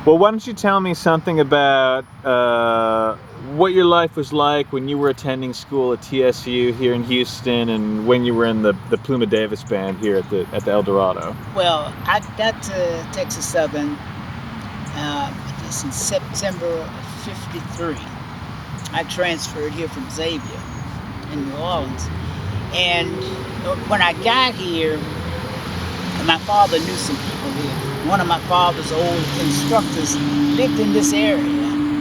Well, why don't you tell me something about what your life was like when you were attending school at TSU here in Houston, and when you were in the Pluma Davis band here at the El Dorado. Well, I got to Texas Southern I guess in September of '53. I transferred here from Xavier in New Orleans, and when I got here, my father knew some people here. One of my father's old instructors lived in this area.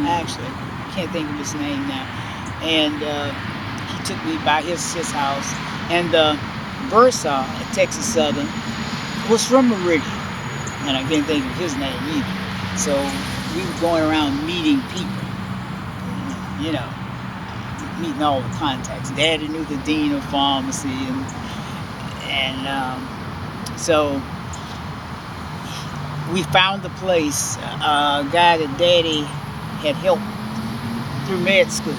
Actually, I can't think of his name now. And he took me by his house. And the bursar at Texas Southern was from Meridian, and I can't think of his name either. So we were going around meeting people, you know, meeting all the contacts. Daddy knew the dean of pharmacy, and so we found the place, a guy that Daddy had helped through med school,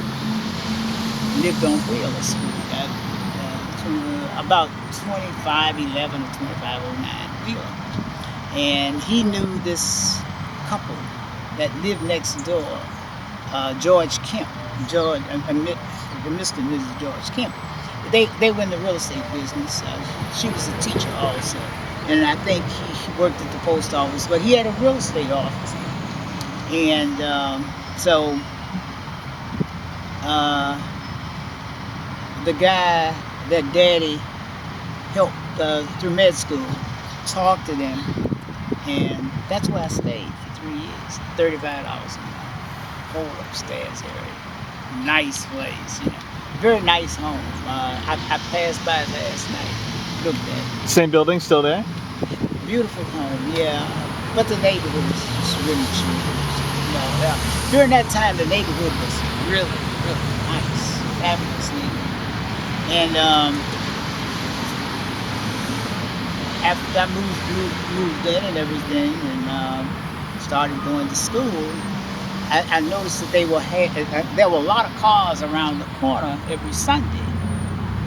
lived on Wheeler Street, about 2511 or 2509 Wheeler. And he knew this couple that lived next door, George Kemp, Mr. and Mrs. George Kemp. They were in the real estate business. She was a teacher also. And I think he worked at the post office, but he had a real estate office. And so the guy that Daddy helped through med school talked to them, and that's where I stayed for 3 years. $35 a month, whole upstairs area, nice place, you know, very nice home. I passed by it last night, looked at it. Same building, still there? Beautiful home, yeah. But the neighborhood was just really cheap. You know, during that time, the neighborhood was really, really nice, fabulous neighborhood. And after I moved in and everything, and started going to school, I noticed that there were a lot of cars around the corner every Sunday.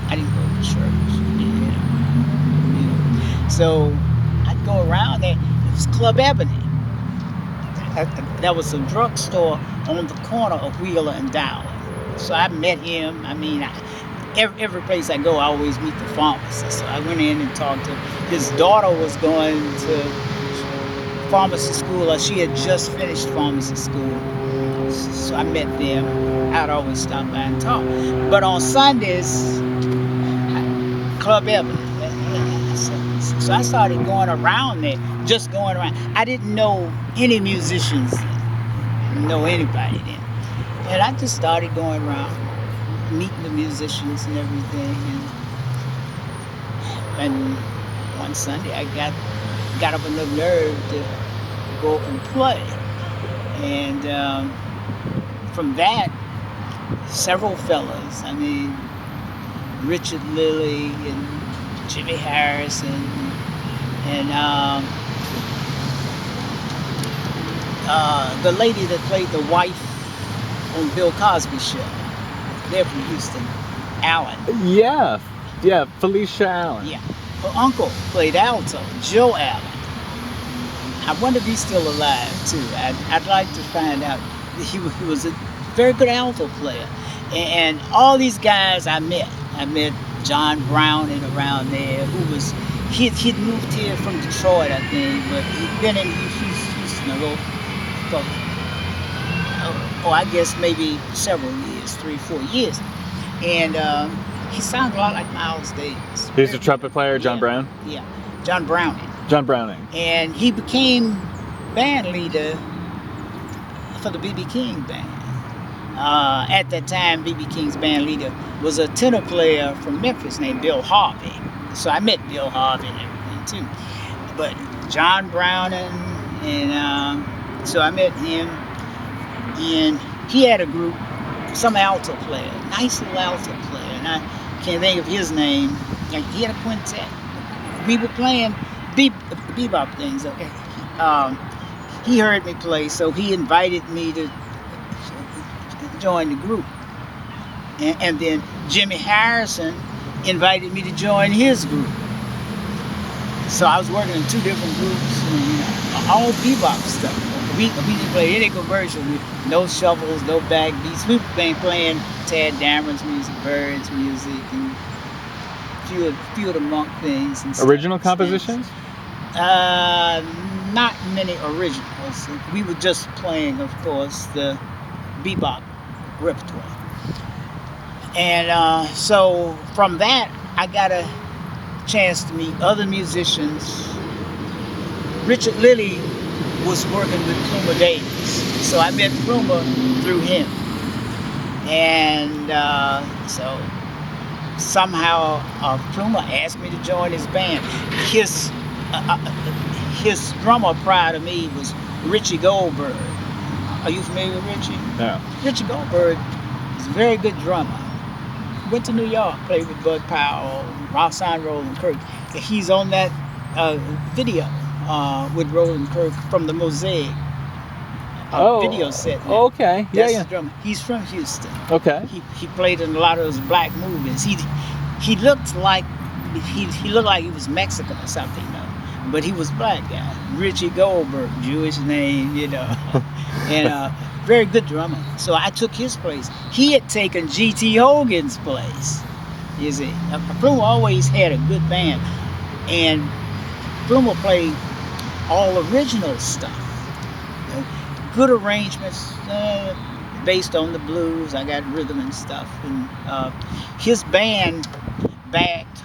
I didn't go to church, you know. So I'd go around there. It was Club Ebony. That was a drugstore on the corner of Wheeler and Dower. So I met him. I mean, every place I go, I always meet the pharmacist. So I went in and talked to him. His daughter was going to pharmacy school. She had just finished pharmacy school. So I met them. I'd always stop by and talk. But on Sundays, Club Ebony. So I started going around there, just going around. I didn't know any musicians, didn't know anybody then. And I just started going around, meeting the musicians and everything. And one Sunday I got up enough nerve to go up and play. And from that, several fellas, I mean, Richard Lilly and Jimmy Harrison, and the lady that played the wife on Bill Cosby's show. They're from Houston, Allen. Yeah, Felicia Allen. Yeah, her uncle played alto, Joe Allen. I wonder if he's still alive too. I'd like to find out. He was a very good alto player, and all these guys I met John Browning around there, who was he'd moved here from Detroit, I think, but he'd been in Houston I guess maybe several years, 3-4 years, and he sounded a lot like Miles Davis. He's a trumpet player, John Brown? Yeah, John Browning. John Browning. And he became band leader for the B.B. King band. At that time, B.B. King's band leader was a tenor player from Memphis named Bill Harvey. So I met Bill Harvey and everything too. But John Browning, and so I met him, and he had a group, some alto player, nice little alto player, and I can't think of his name. He had a quintet. We were playing bebop things. He heard me play, so he invited me to join the group. And then Jimmy Harrison invited me to join his group. So I was working in 2 different groups, and all bebop stuff. We didn't play any commercial with no shovels, no backbeats. We've been playing Tad Dameron's music, Bird's music, and few of the Monk things. And Original stuff, compositions? Not many originals. We were just playing, of course, the bebop repertoire. And so from that, I got a chance to meet other musicians. Richard Lilly was working with Pluma Davis, so I met Pluma through him. And so somehow Pluma asked me to join his band. His drummer prior to me was Richie Goldberg. Are you familiar with Richie? No. Richie Goldberg is a very good drummer. Went to New York, played with Bud Powell, Roxanne Roland Kirk. He's on that video with Roland Kirk from the Mosaic video set. Now. Okay. That's Yeah. the drummer. He's from Houston. Okay. He played in a lot of those black movies. He looked like he looked like he was Mexican or something, though. But he was black guy. Richie Goldberg, Jewish name, and very good drummer. So I took his place. He had taken G.T. Hogan's place. You see, Pluma always had a good band, and Pluma played all original stuff. Good arrangements based on the blues. I got rhythm and stuff, and his band backed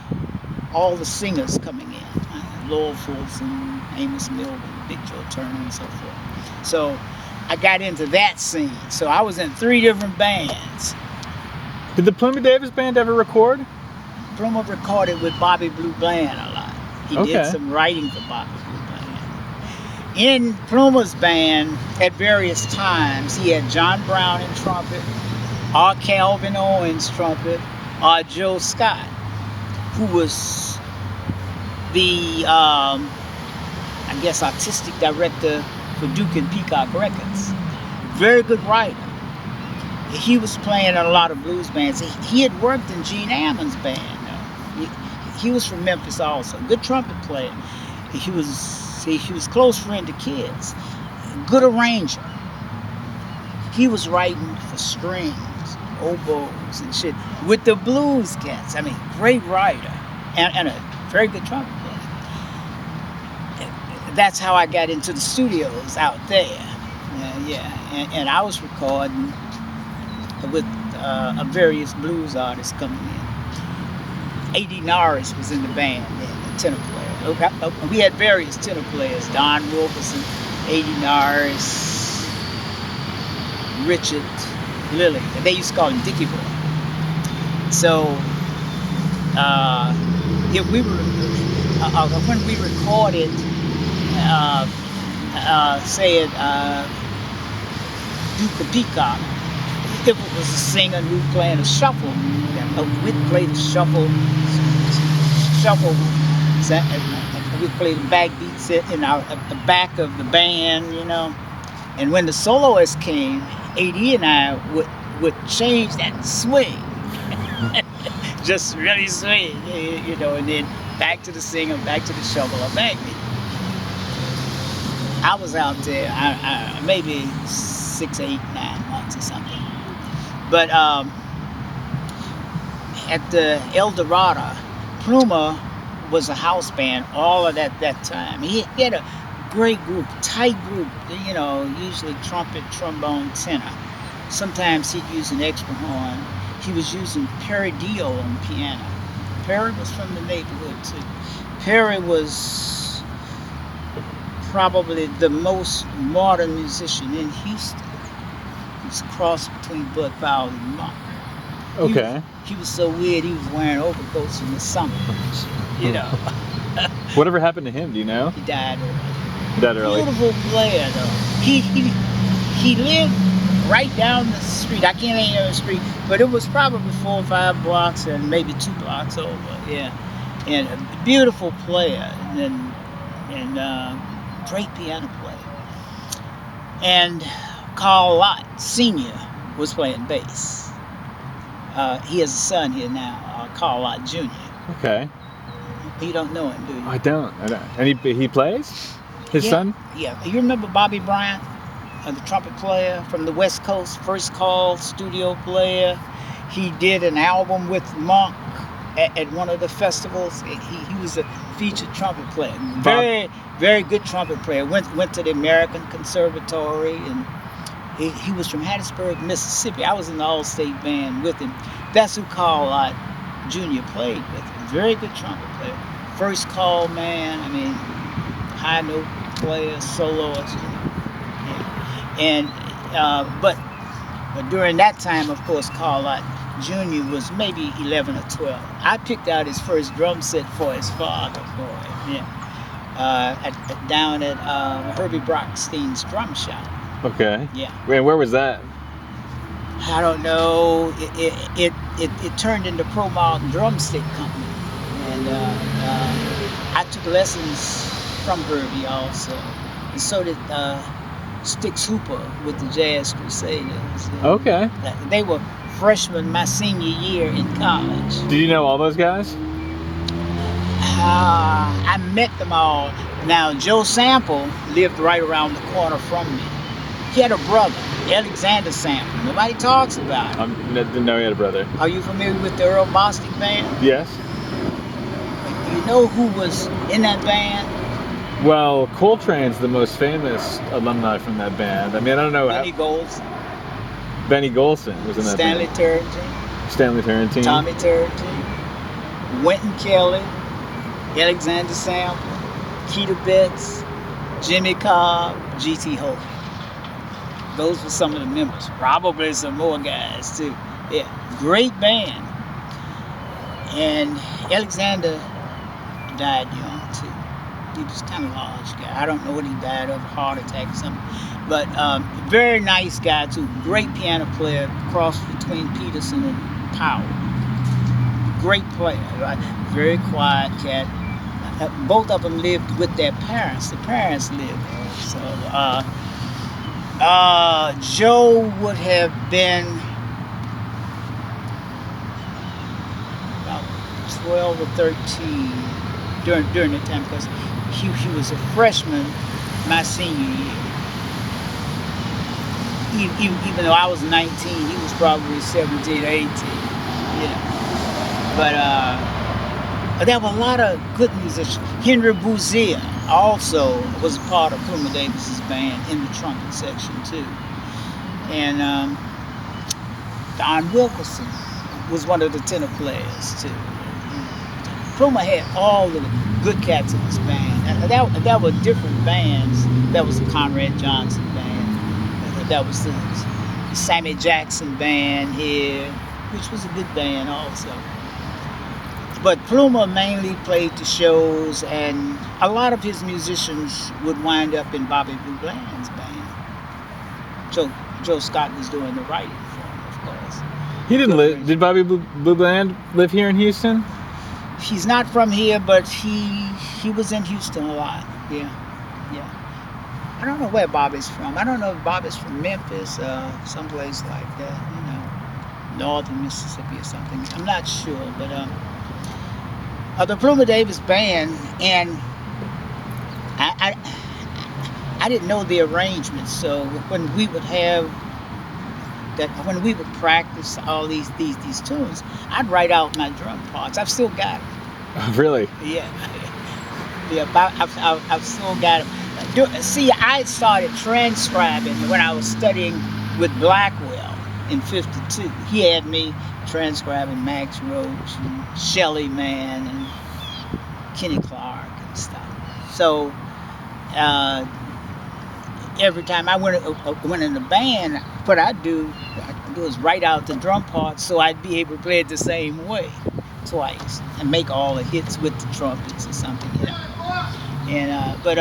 all the singers coming in. Lowell Fulson, Amos Milburn, Big Joe Turner, and so forth. So I got into that scene. So I was in 3 different bands. Did the Pluma Davis band ever record? Pluma recorded with Bobby Blue Bland a lot. He did some writing for Bobby Blue Bland. In Pluma's band, at various times, he had John Brown in trumpet, or Calvin Owens trumpet, or Joe Scott, who was the, I guess, artistic director for Duke and Peacock Records. Very good writer. He was playing in a lot of blues bands. He had worked in Gene Ammons' band. He was from Memphis also. Good trumpet player. He was close friend to kids. Good arranger. He was writing for strings, oboes, and shit with the blues cats. I mean, great writer and a very good trumpet player. That's how I got into the studios out there. And I was recording with various blues artists coming in. A.D. Norris was in the band, the tenor player. We had various tenor players: Don Wilkerson, A.D. Norris, Richard Lilly. They used to call him Dickie Boy. So when we recorded, say it, Duke of Peacock, if it was a singer who playing a shuffle, we'd play the shuffle, we'd play the backbeats in the back of the band, And when the soloist came, A.D. and I would change that swing, just really swing, and then back to the singer, back to the shuffle, or backbeat. I was out there, maybe 6, 8, 9 months or something. But at the El Dorado, Pluma was a house band all of that time. He had a great group, tight group, usually trumpet, trombone, tenor. Sometimes he'd use an extra horn. He was using Perry Dio on piano. Perry was from the neighborhood too. Perry was probably the most modern musician in Houston. He was a cross between Bud Powell and Monk. Okay. He was so weird, he was wearing overcoats in the summer. Whatever happened to him, do you know? He died early. He died early. Beautiful player, though. He lived right down the street. I can't name the street, but it was probably 4 or 5 blocks and maybe 2 blocks over. Yeah, and a beautiful player, and great piano player. And Carl Lott Sr. was playing bass. He has a son here now, Carl Lott Jr. Okay. You don't know him, do you? I don't. And he plays? His son? Yeah. You remember Bobby Bryant? the trumpet player from the West Coast, first call studio player. He did an album with Monk at one of the festivals. He was a featured trumpet player. Very, very good trumpet player. Went to the American Conservatory, and he was from Hattiesburg, Mississippi. I was in the All-State Band with him. That's who Carl Lott Jr. played with him. Very good trumpet player. First call man, I mean, high note player, soloist. Yeah. And, but during that time, of course, Carl Lott Jr. was maybe 11 or 12. I picked out his first drum set for his father, boy. Yeah. Down at Herbie Brockstein's drum shop. Okay. Yeah. Where was that? I don't know. It turned into Pro Mark Drumstick Company, and I took lessons from Herbie also, and so did Stix Hooper with the Jazz Crusaders. Okay. They were freshmen my senior year in college. Did you know all those guys? I met them all. Now, Joe Sample lived right around the corner from me. He had a brother, Alexander Sample. Nobody talks about him. I didn't know he had a brother. Are you familiar with the Earl Bostic Band? Yes. You know who was in that band? Well, Coltrane's the most famous alumni from that band. I mean, I don't know Benny Golson, Benny Golson was in that Stanley band. Turretin, Stanley Turrentine. Tommy Turretin, Wynton Kelly, Alexander Sample, Keita Betts, Jimmy Cobb, G.T. Hope. Those were some of the members. Probably some more guys too. Yeah, great band. And Alexander died young too. He was kind of a large guy. I don't know what he died of, a heart attack or something. But very nice guy too. Great piano player, cross between Peterson and Powell. Great player, right? Very quiet cat. Both of them lived with their parents. The parents lived. So Joe would have been about 12 or 13 during the time, because he was a freshman my senior year. Even though I was 19, he was probably 17 or 18. Yeah. But there were a lot of good musicians. Henry Bouzia also was a part of Pluma Davis's band in the trumpet section too. And Don Wilkerson was one of the tenor players too. Pluma had all of the good cats in his band. And that were different bands. That was the Conrad Johnson band. That was the Sammy Jackson band here, which was a good band also. But Pluma mainly played the shows, and a lot of his musicians would wind up in Bobby Blue Bland's band. Joe Scott was doing the writing for him, of course. He didn't live. Did Bobby Blue Bland live here in Houston? He's not from here, but he was in Houston a lot. Yeah. I don't know where Bobby's from. I don't know if Bobby's from Memphis, someplace like that, northern Mississippi or something. I'm not sure, but the Pluma Davis band, and I didn't know the arrangements, so when we would practice all these tunes, I'd write out my drum parts. I've still got them. Oh, really? Yeah. I've still got them. See, I started transcribing when I was studying with Blackwell in '52. He had me transcribing Max Roach and Shelly Man and Kenny Clark and stuff. So every time I went in the band, what I'd do is write out the drum parts so I'd be able to play it the same way twice and make all the hits with the trumpets or something. And but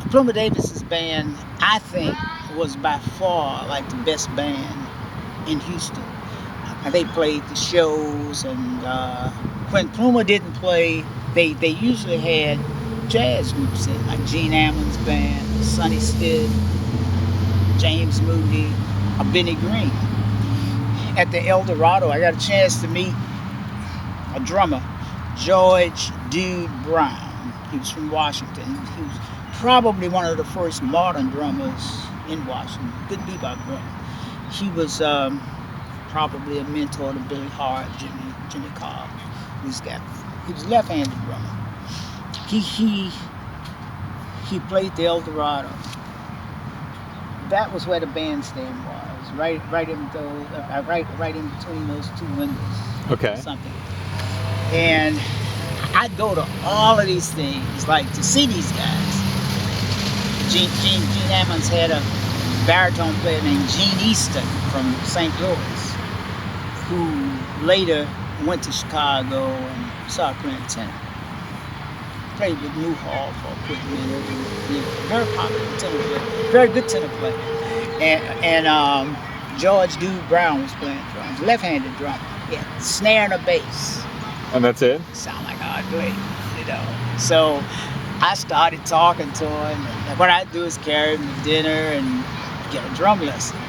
Pluma Davis's band, I think, was by far like the best band in Houston. They played the shows, and when Pluma didn't play, they usually had jazz groups in, like Gene Ammons' band, Sonny Stitt, James Moody, or Benny Green. At the El Dorado, I got a chance to meet a drummer, George Dude Brown. He was from Washington. He was probably one of the first modern drummers in Washington, good bebop drummer. He was probably a mentor to Billy Hart, Jimmy Cobb. He was a left-handed drummer. He played the El Dorado. That was where the bandstand was, right in between those two windows. Okay. Or something. And I'd go to all of these things, like to see these guys. Gene Ammons had a baritone player named Gene Easton from St. Louis, who later went to Chicago and saw playing tenor. Played with Newhall for a quick minute. Very popular tenor player, very good tenor player. And George Dude Brown was playing drums, left-handed drummer. Yeah, snare and a bass. And that's it? Sound like hard play, you know. So I started talking to him. And what I do is carry him to dinner and get a drum lesson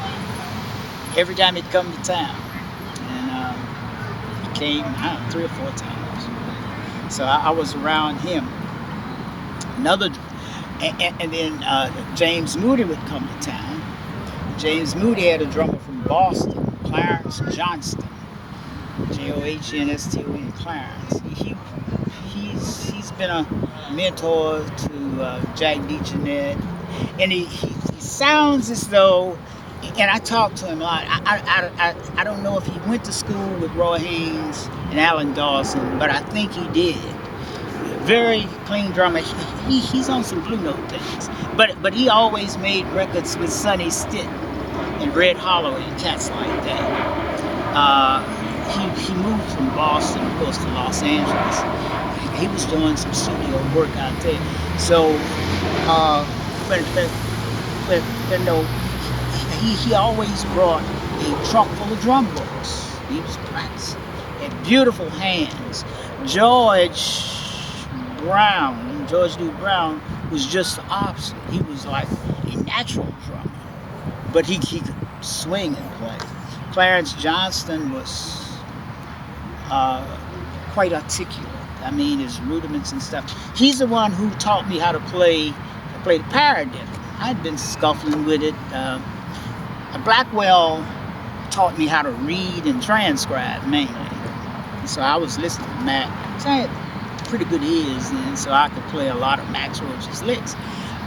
every time he'd come to town. And he came, I don't know, 3 or 4 times. So I was around him. And then James Moody would come to town. James Moody had a drummer from Boston, Clarence Johnston. Johnston, Clarence. He's been a mentor to Jack DeJohnette, and he sounds as though, and I talked to him a lot. I don't know if he went to school with Roy Haynes and Alan Dawson, but I think he did. Very clean drummer. He's on some Blue Note things, but he always made records with Sonny Stitt and Red Holloway and cats like that. He moved from Boston, of course, to Los Angeles. He was doing some studio work out there. So, he always brought a trunk full of drum books. He was practicing. He had beautiful hands. George Dude Brown was just the opposite. He was like a natural drummer, but he could swing and play. Clarence Johnston was quite articulate. I mean, his rudiments and stuff. He's the one who taught me how to play the paradiddle. I'd been scuffling with it. Blackwell taught me how to read and transcribe mainly. So I was listening to Mac. So I had pretty good ears then, so I could play a lot of Max Roach's licks.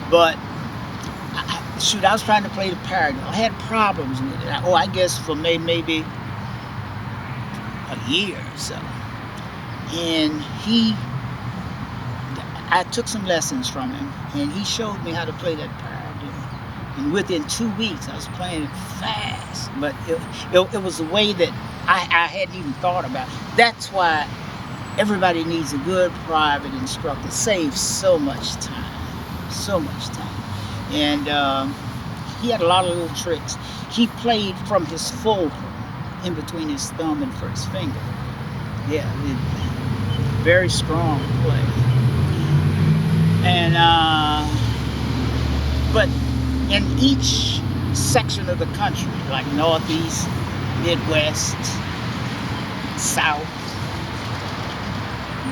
But I was trying to play the paradiddle. I had problems with it. I guess for maybe a year or so. And I took some lessons from him, and he showed me how to play that paradiddle. And within 2 weeks, I was playing it fast. But it was a way that I hadn't even thought about. That's why everybody needs a good private instructor. It saves so much time. So much time. And he had a lot of little tricks. He played from his fulcrum, in between his thumb and first finger. Yeah, very strong play. And but in each section of the country, like Northeast, Midwest, South,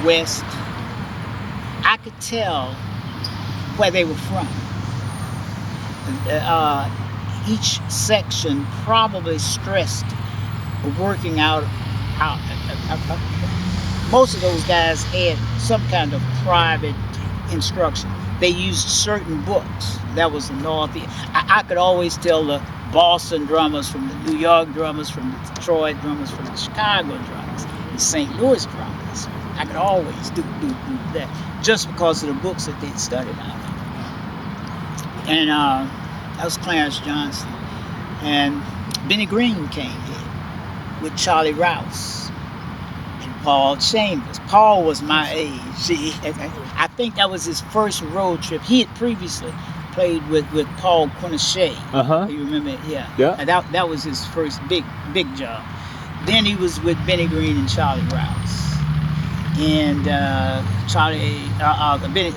West, I could tell where they were from. Each section probably stressed working out. Most of those guys had some kind of private instruction. They used certain books. That was the Northeast. I could always tell the Boston drummers from the New York drummers, from the Detroit drummers, from the Chicago drummers, the St. Louis drummers. I could always do that just because of the books that they'd studied out of. And that was Clarence Johnston. And Benny Green came here with Charlie Rouse and Paul Chambers. Paul was my age. I think that was his first road trip. He had previously played with Paul Quinochet. You remember? Yeah. And that was his first big job. Then he was with Benny Green and Charlie Rouse. And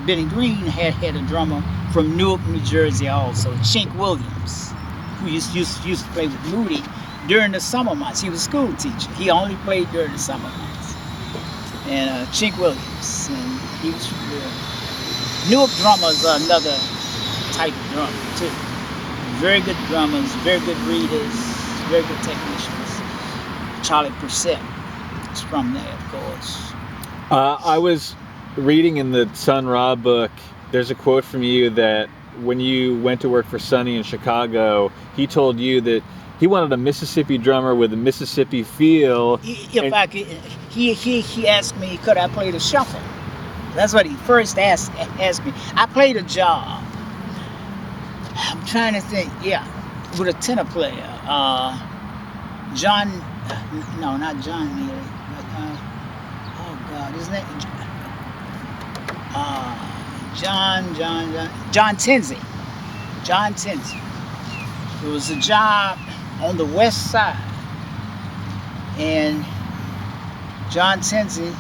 Benny Green had a drummer from Newark, New Jersey also, Chink Williams, who used to play with Moody during the summer months. He was a school teacher. He only played during the summer months. And Chink Williams, and he was from there. Newark drummers are another type of drummer too. Very good drummers, very good readers, very good technicians. Charlie Persett is from there, of course. I was reading in the Sun Ra book, there's a quote from you that when you went to work for Sonny in Chicago, he told you that he wanted a Mississippi drummer with a Mississippi feel. If I could, he asked me, could I play the shuffle? That's what he first asked me. I played a job. I'm trying to think. Yeah, with a tenor player, John. No, not John Neely. But, oh God, isn't it? John Tenzie. John Tenzie. It was a job on the west side, and John Tenzie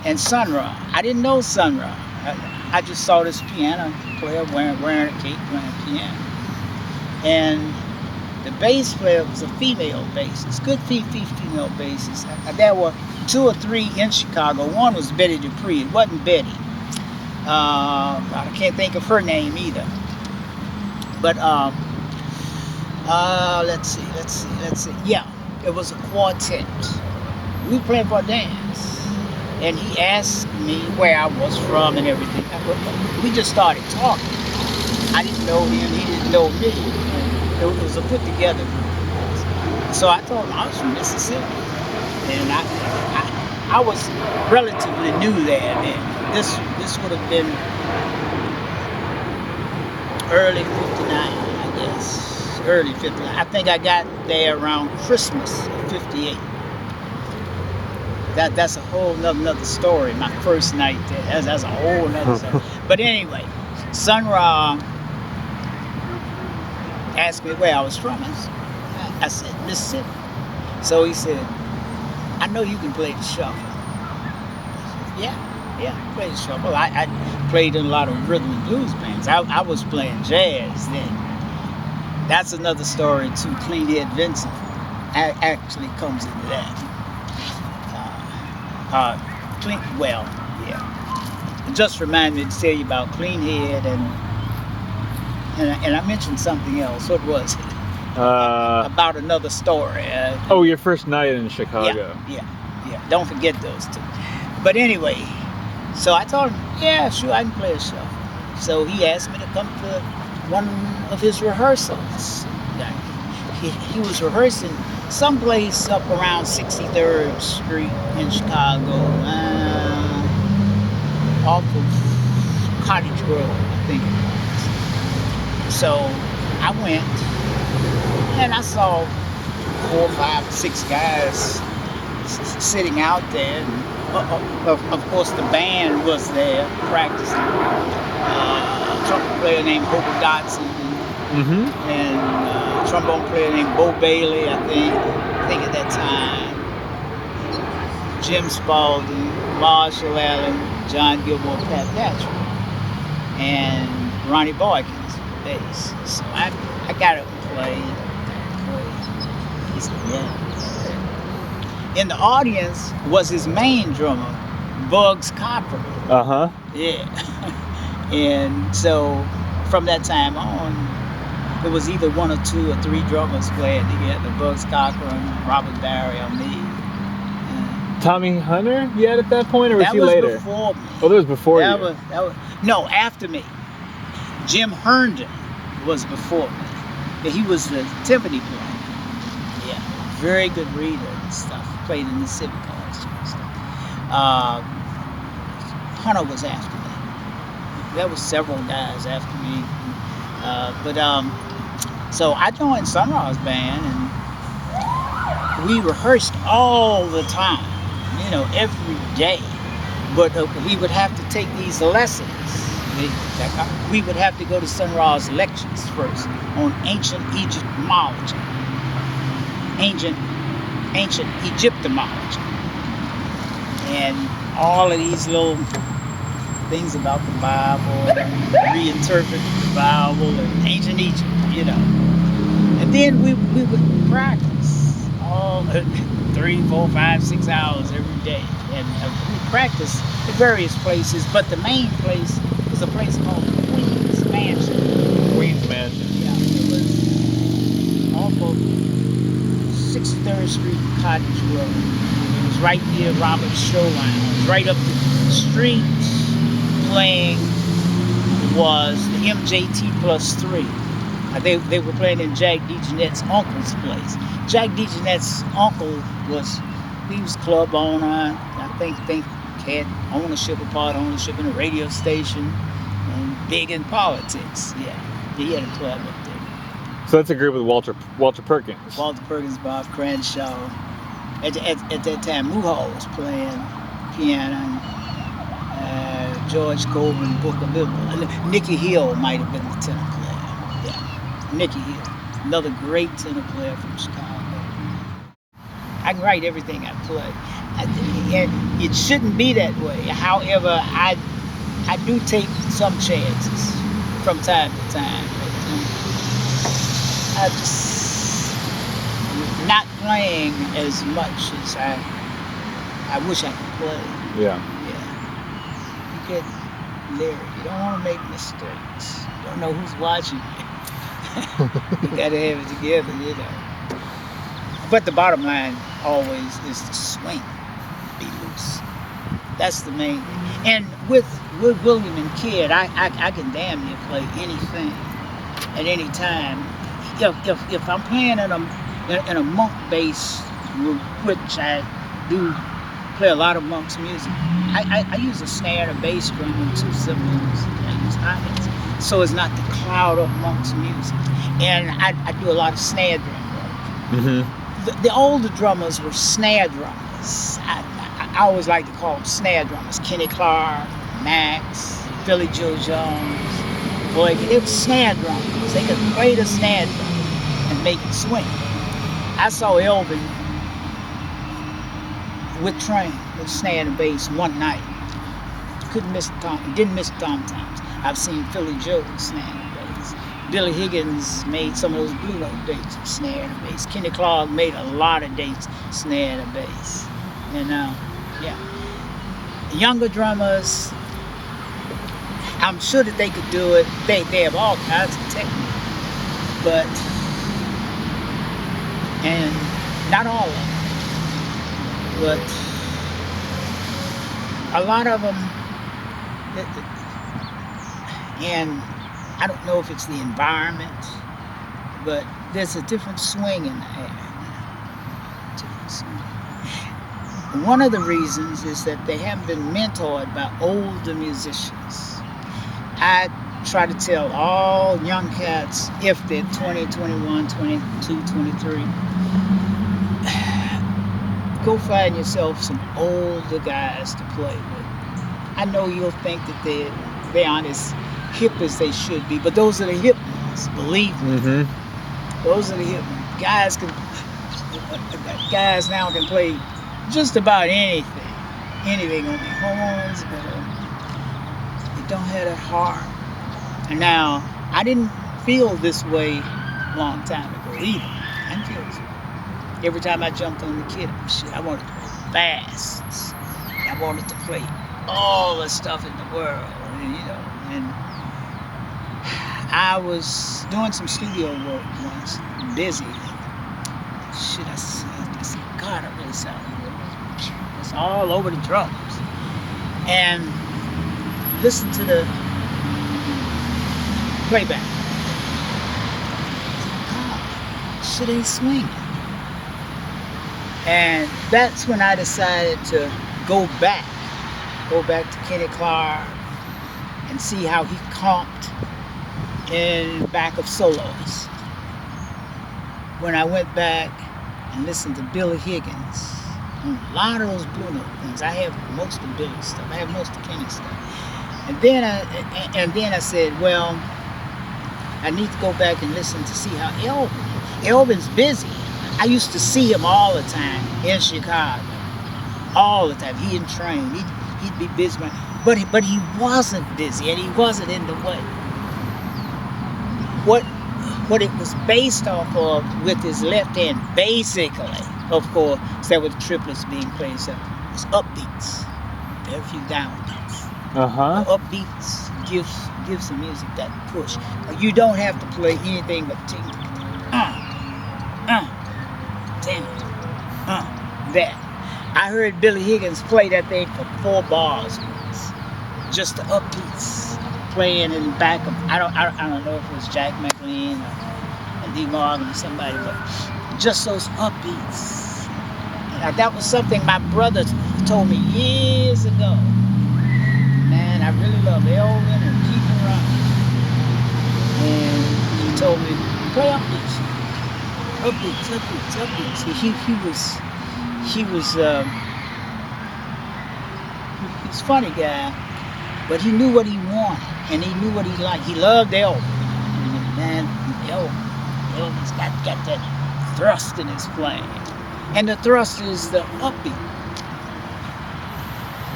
and Sun Ra. I didn't know Sun Ra. I just saw this piano player wearing a cape, playing a piano. And the bass player was a female bassist, good female bassist. There were 2 or 3 in Chicago. One was Betty Dupree. It wasn't Betty. I can't think of her name either. But let's see. Yeah, it was a quartet. We were playing for a dance. And he asked me where I was from and everything. We just started talking. I didn't know him, he didn't know me. It was a put together group. So I told him I was from Mississippi. And I was relatively new there then. This would have been early 59, I guess. Early 59. I think I got there around Christmas of 58. That's a whole nother story. My first night there, that's a whole nother story. But anyway, Sun Ra asked me where I was from. I said Mississippi. So he said, I know you can play the shuffle. I said, yeah, play the shuffle. I played in a lot of rhythm and blues bands. I was playing jazz then. That's another story too. Clean Head Vincent actually comes into that. It just reminded me to tell you about Clean Head and I mentioned something else. What was it? About another story. Your first night in Chicago. Yeah. Don't forget those 2. But anyway, so I told him, yeah, sure, I can play a shuffle. So he asked me to come to one of his rehearsals. He was rehearsing someplace up around 63rd Street in Chicago, off of Cottage Grove, I think it was. So I went and I saw 4, 5, 6 guys sitting out there. Of course, the band was there practicing. A trumpet player named Hope Dodson, and trombone player named Bo Bailey, I think at that time. Jim Spaulding, Marshall Allen, John Gilmore, Pat Patrick, and Ronnie Boykins, bass. So I got up and played. He said, yeah. In the audience was his main drummer, Bugs Cockrell. Yeah. And so from that time on, it was either 1 or 2 or 3 drummers playing together, Bugs Cochran, Robert Barry, or me. Tommy Hunter yet at that point, or was he later? That was before me. Oh, that was before you. That was no, after me. Jim Herndon was before me. He was the timpani player. Yeah, very good reader and stuff. Played in the civic orchestra and stuff. Hunter was after me. There was several guys after me. So I joined Sun Ra's band, and we rehearsed all the time, every day. But we would have to take these lessons. We would have to go to Sun Ra's lectures first on ancient Egyptology, ancient Egyptology, and all of these little things about the Bible, reinterpret the Bible and ancient Egypt, And then we would practice all 3, 4, 5, 6 hours every day. And we practiced at various places, but the main place was was a place called Queen's Mansion. Queen's Mansion. Yeah, it was off of 63rd Street, Cottage Road. It was right near Robert's Show Lounge. Right up the street playing was the MJT plus 3. They were playing in Jack DeJohnette's uncle's place. Jack DeJohnette's uncle he was club owner. I think had ownership in a radio station, and big in politics. Yeah, he had a club up there. So that's a group with Walter Perkins. Walter Perkins, Bob Cranshaw. At that time, Muhal was playing piano. George Colvin, Booker Bill. Nicky Hill might have been the tenor player. Yeah, Nicky Hill, another great tenor player from Chicago. I can write everything I play. And it shouldn't be that way. However, I do take some chances from time to time. I just not playing as much as I wish I could play. Yeah. You get leery. You don't want to make mistakes. You don't know who's watching you. You gotta have it together, you know. But the bottom line always is to swing, be loose. That's the main thing. And with William and Kid, I can damn near play anything at any time. If I'm playing in a monk bass, which I do play a lot of monks music, I use a snare and a bass drum and 2 cymbals. I use hi-hats, so as not to cloud up monks music. And I do a lot of snare drum work. Mm-hmm. The older drummers were snare drummers. I always like to call them snare drummers. Kenny Clark, Max, Billy Joe Jones. Boy, they were snare drummers. They could play the snare drum and make it swing. I saw Alvin with Train, with snare and bass one night. Didn't miss the tom toms. I've seen Philly Joe snare and bass. Billy Higgins made some of those Blue Note dates with snare and bass. Kenny Clark made a lot of dates snare and bass. And yeah. Younger drummers, I'm sure that they could do it. They have all kinds of technique, but and not all of them, but a lot of them. And I don't know if it's the environment, but there's a different swing in the air. Different swing. One of the reasons is that they haven't been mentored by older musicians. I try to tell all young cats, if they're 20, 21, 22, 23, go find yourself some older guys to play with. I know you'll think that they aren't as hip as they should be, but those are the hip ones, believe me. Mm-hmm. Those are the hip ones. Guys now can play just about anything on their horns, but they don't have that heart. And now, I didn't feel this way a long time ago either. I didn't feel this way. Every time I jumped on the kit, I wanted to play fast. I wanted to play all the stuff in the world, and I was doing some studio work once, busy. Shit, I said, God, I really sound good. It's all over the drums. And listen to the playback. God, shit ain't swinging. And that's when I decided to go back to Kenny Clark and see how he comped in back of solos. When I went back and listened to Billy Higgins, a lot of those Blue Note things. I have most of Billy's stuff. I have most of Kenny's stuff. And then I said, well, I need to go back and listen to see how Alvin's busy. I used to see him all the time in Chicago. All the time. He and Train. He'd be busy. But he wasn't busy, and he wasn't in the way. What it was based off of with his left hand, basically, of course, that with the triplets being played, so it's upbeats. Very few downbeats. Uh-huh. Upbeats, gives the music that push. You don't have to play anything but damn, that. I heard Billy Higgins play that thing for 4 bars once. Just the upbeats playing in the back of, I don't know if it was Jack McLean or Lee Morgan or somebody, but just those upbeats. Now, that was something my brother told me years ago. Man, I really love Elvin and Keith Rock. And he told me, play upbeats. He was a funny guy, but he knew what he wanted and he knew what he liked. He loved Elvin. Man, Elvin's got that thrust in his playing. And the thrust is the upbeat.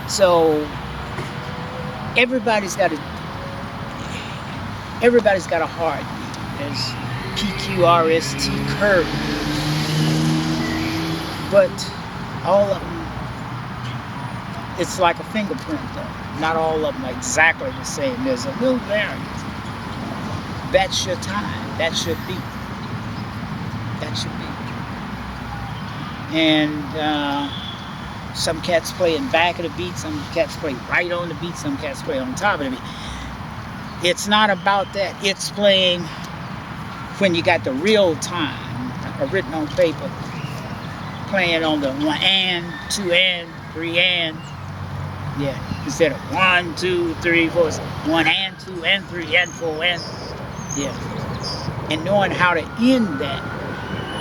So everybody's got a heartbeat. There's PQRST curve. But all of them, it's like a fingerprint though. Not all of them are exactly the same. There's a little variance. That's your time. That's your beat. That's your beat. And some cats play in back of the beat, some cats play right on the beat, some cats play on top of the beat. It's not about that. It's playing when you got the real time written on paper, playing on the 1 and 2 and 3 and, yeah, instead of 1, 2, 3, 4, 1 and 2 and 3 and 4 and, yeah, and knowing how to end that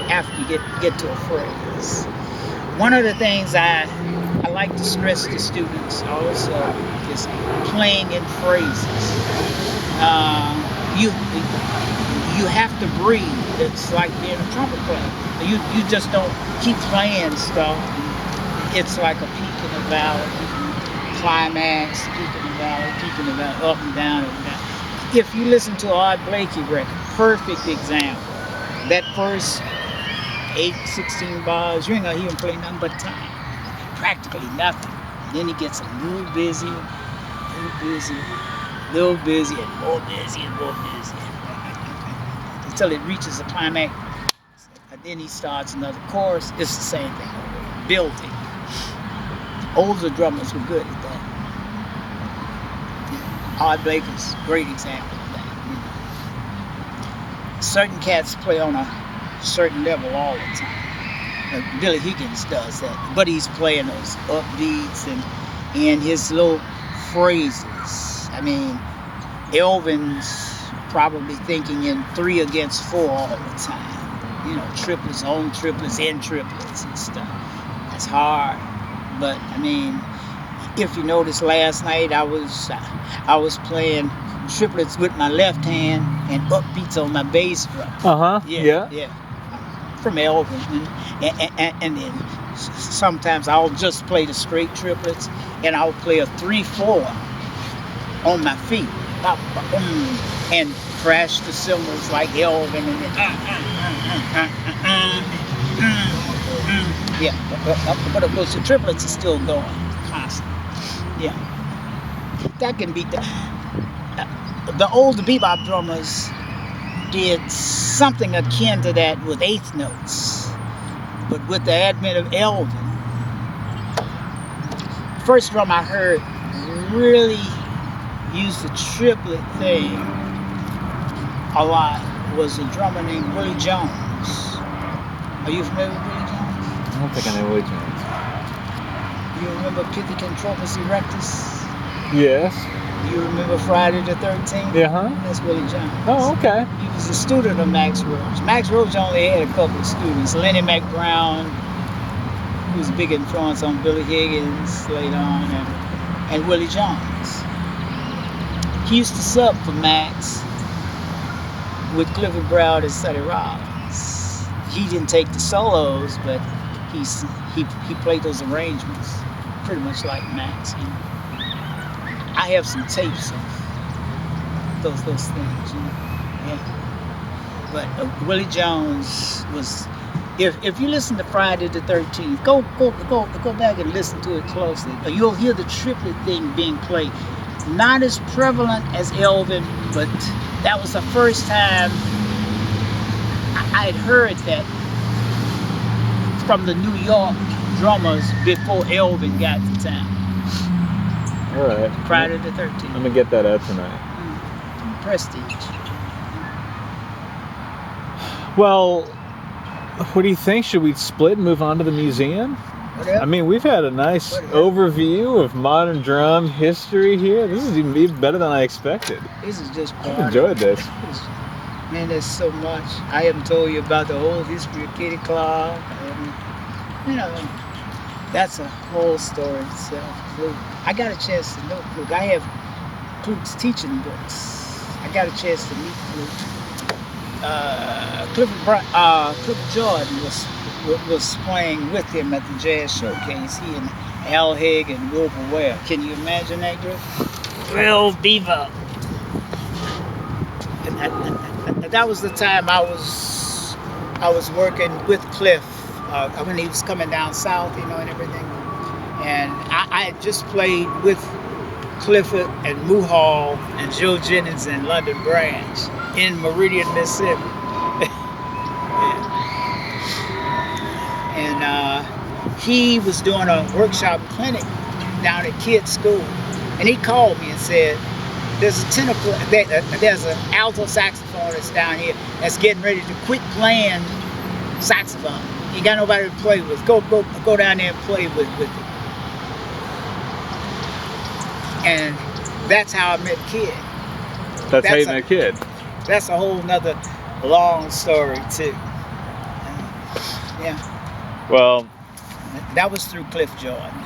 after you get to a phrase. One of the things I like to stress to students also is playing in phrases. You have to breathe. It's like being a trumpet player. You just don't keep playing stuff. It's like a peak in the valley, climax, peak in the valley, up and down and down. If you listen to Art Blakey record, perfect example. That first 16 bars, you ain't gonna hear him play nothing but time. Practically nothing. And then he gets a little busy, and more busy, until it reaches a climax. And then he starts another chorus. It's the same thing. Building. Older drummers were good at that. Art Blakey's a great example of that. Certain cats play on a certain level all the time. Billy Higgins does that, but he's playing those upbeats and his little phrases. I mean, Elvin's probably thinking in 3 against 4 all the time. You know, triplets on triplets, in triplets and stuff. That's hard, but I mean, if you noticed last night, I was playing triplets with my left hand and upbeats on my bass drum. Yeah. From Elvin, and then sometimes I'll just play the straight triplets, and I'll play a 3/4 on my feet, and crash the cymbals like Elvin, and then yeah. But of course the triplets are still going constantly. Yeah, that can be the older bebop drummers did something akin to that with 8th notes, but with the advent of Elvin, first drum I heard really use the triplet thing a lot was a drummer named Willie Jones. Are you familiar with Willie Jones? I don't think I know Willie Jones. You remember Pithy Controversy Rectus? Yes. You remember Friday the 13th? Yeah. That's Willie Jones. Oh, okay. He was a student of Max Roach. Max Roach only had a couple of students. Lenny McBrown, who was a big influence on Billy Higgins later on, and Willie Jones. He used to sub for Max with Clifford Brown and Sonny Rollins. He didn't take the solos, but he played those arrangements pretty much like Max. I have some tapes of those things, you know. Yeah. But Willie Jones was. If you listen to Friday the 13th, go back and listen to it closely. You'll hear the triplet thing being played not as prevalent as Alvin, but that was the first time I had heard that from the New York drummers before Alvin got to town. All right. Friday the 13th. I'm gonna get that out tonight. Prestige. Well, what do you think? Should we split and move on to the museum? Whatever. I mean, we've had a nice Whatever. overview of modern drum history here. This is even better than I expected. This is just part. I've enjoyed this. Man, there's so much. I haven't told you about the whole history of Kitty Clark. You know, that's a whole story itself. Look, I got a chance to know. Look, I have Fluke's teaching books. I got a chance to meet Fluke. Clifford Jordan was playing with him at the Jazz Showcase. He and Al Haig and Wilbur Ware. Can you imagine that group? Real Beaver. And that was the time I was working with Cliff when he was coming down south, you know, and everything. And I had just played with Clifford and Muhall and Joe Jennings and London Branch in Meridian, Mississippi. And he was doing a workshop clinic down at Kids School. And he called me and said, there's a tenor there's an alto saxophonist down here that's getting ready to quit playing saxophone. He got nobody to play with. Go down there and play with him. And that's how I met Kid. That's how you met Kid. That's a whole nother long story too. Yeah. Well, That was through Cliff Jordan.